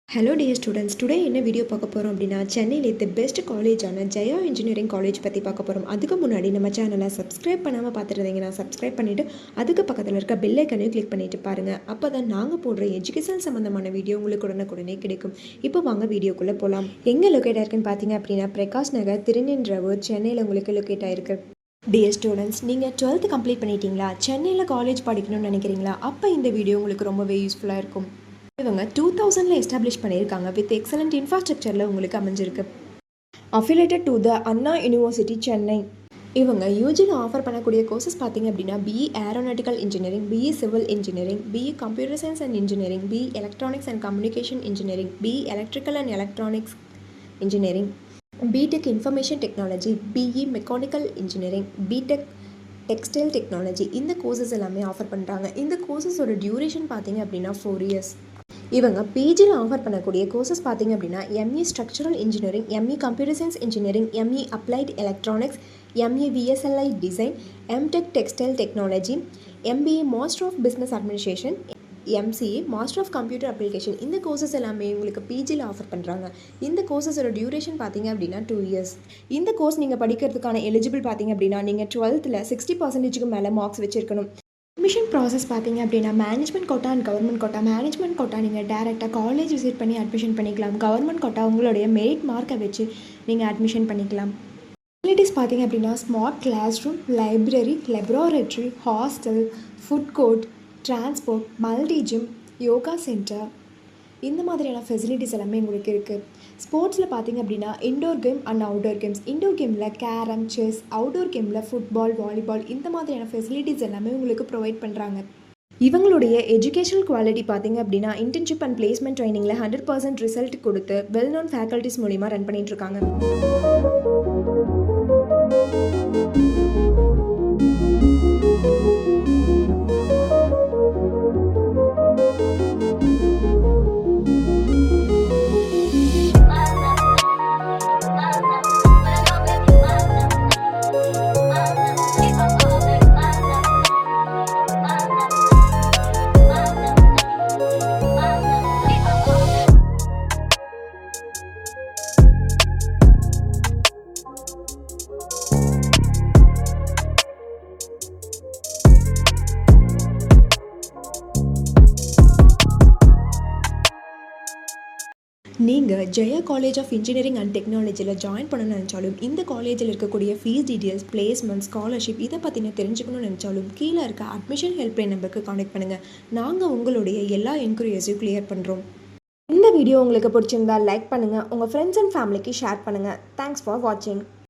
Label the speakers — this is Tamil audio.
Speaker 1: ஹலோ டியர் ஸ்டூடெண்ட்ஸ், டுடே என்ன வீடியோ பார்க்க போகிறோம் அப்படின்னா, சென்னையில் தி பெஸ்ட் காலேஜான ஜெயா இன்ஜினியரிங் காலேஜ் பற்றி பார்க்க போகிறோம். அதுக்கு முன்னாடி நம்ம சேனலை சப்ஸ்கிரைப் பண்ணாமல் பார்த்துட்டு இருந்தீங்கன்னா சப்ஸ்கிரைப் பண்ணிவிட்டு அதுக்கு பக்கத்தில் இருக்க பெல் ஐக்கனையும் கிளிக் பண்ணிட்டு பாருங்கள். அப்போ தான் நாங்கள் போடுற எஜுகேஷன் சம்மந்தமான வீடியோ உங்களுக்கு உடனுக்குடனே கிடைக்கும். இப்போ வாங்க வீடியோக்குள்ளே போகலாம். எங்கே லொக்கேட் ஆயிருக்குன்னு பார்த்தீங்க அப்படின்னா, பிரகாஷ் நகர், திருநின்றவூர், சென்னையில் உங்களுக்கு லொக்கேட் ஆயிருக்கு. டியர் ஸ்டூடெண்ட்ஸ், நீங்கள் 12th கம்ப்ளீட் பண்ணிட்டீங்களா? சென்னையில் காலேஜ் படிக்கணும்னு நினைக்கிறீங்களா? அப்போ இந்த வீடியோ உங்களுக்கு ரொம்பவே யூஸ்ஃபுல்லாக இருக்கும். இவங்க 2000 எஸ்டாப்ளிஷ் பண்ணியிருக்காங்க. வித் எக்ஸலண்ட் இன்ஃப்ராஸ்ட்ரக்சரில் உங்களுக்கு அமைஞ்சிருக்கு. Affiliated to the Anna university, Chennai. இவங்க யூஜியில் ஆஃபர் பண்ணக்கூடிய கோர்சஸ் பார்த்தீங்க அப்படின்னா, BE aeronautical engineering, BE civil engineering, BE computer science and engineering, BE electronics and communication engineering, BE electrical and electronics engineering, BTech information technology, BE mechanical engineering, BTech textile technology. இந்த கோர்சஸ் எல்லாமே ஆஃபர் பண்ணுறாங்க. இந்த கோர்சஸோட டியூரேஷன் பார்த்தீங்க அப்படின்னா 4 இயர்ஸ். இவங்க பிஜியில் ஆஃபர் பண்ணக்கூடிய கோர்சஸ் பார்த்தீங்க அப்படின்னா, ME structural engineering, ME computer science engineering, ME applied electronics, ME விஎஸ்எல்ஐ design, MTech textile technology, MBA master of business administration, MCA master of computer application. இந்த கோர்சஸ் எல்லாமே உங்களுக்கு பிஜியில் ஆஃபர் பண்ணுறாங்க. இந்த கோர்சஸோட டியூரேஷன் பார்த்தீங்க அப்படின்னா 2 இயர்ஸ். இந்த கோர்ஸ் நீங்கள் படிக்கிறதுக்கான எலிஜிபிள் பார்த்தீங்க அப்படின்னா, நீங்கள் 12th 60% மேலே மார்க்ஸ் வச்சுருக்கணும். அட்மிஷன் ப்ராசஸ் பார்த்தீங்க அப்படின்னா, management quota and government quota. Management quota நீங்கள் டேரெக்டாக காலேஜ் விசிட் பண்ணி அட்மிஷன் பண்ணிக்கலாம். கவர்மெண்ட் கோட்டா உங்களுடைய மெரிட் மார்க்கை வச்சு நீங்கள் அட்மிஷன் பண்ணிக்கலாம். ஃபெசிலிட்டிஸ் பார்த்தீங்க அப்படின்னா, smart class room, library, laboratory, hostel, food court, transport, multi gym, yoga centre, இந்த மாதிரியான ஃபெசிலிட்டிஸ் எல்லாமே உங்களுக்கு இருக்குது. ஸ்போர்ட்ஸில் பார்த்தீங்க அப்படின்னா, indoor game and outdoor games. Indoor கேமில் கேரம், செஸ், அவுட்டோர் கேமில் ஃபுட்பால், வாலிபால், இந்த மாதிரியான ஃபெசிலிட்டிஸ் எல்லாமே உங்களுக்கு ப்ரொவைட் பண்ணுறாங்க. இவங்களுடைய எஜுகேஷனல் குவாலிட்டி பார்த்தீங்க அப்படின்னா, இன்டர்ன்ஷிப் அண்ட் பிளேஸ்மெண்ட் ட்ரைனிங்கில் 100% ரிசல்ட் கொடுத்து வெல் நோன் ஃபேக்கல்ட்டிஸ் மூலிமா ரன் பண்ணிகிட்ருக்காங்க. நீங்கள் Jaya college of engineering and டெக்னாலஜியில் ஜாயின் பண்ணணும்னு நினச்சாலும், இந்த காலேஜில் இருக்கக்கூடிய ஃபீஸ் டீட்டெயில்ஸ், பிளேஸ்மெண்ட், ஸ்காலர்ஷிப் இதை பற்றின தெரிஞ்சுக்கணும்னு நினச்சாலும் கீழே இருக்க அட்மிஷன் ஹெல்ப்லைன் நம்பருக்கு கான்டெக்ட் பண்ணுங்கள். நாங்கள் உங்களுடைய எல்லா என்கொயரிஸையும் கிளியர் பண்ணுறோம். இந்த வீடியோ உங்களுக்கு பிடிச்சிருந்தால் லைக் பண்ணுங்கள், உங்கள் ஃப்ரெண்ட்ஸ் அண்ட் ஃபேமிலிக்கு ஷேர் பண்ணுங்கள். தேங்க்ஸ் ஃபார் வாட்சிங்.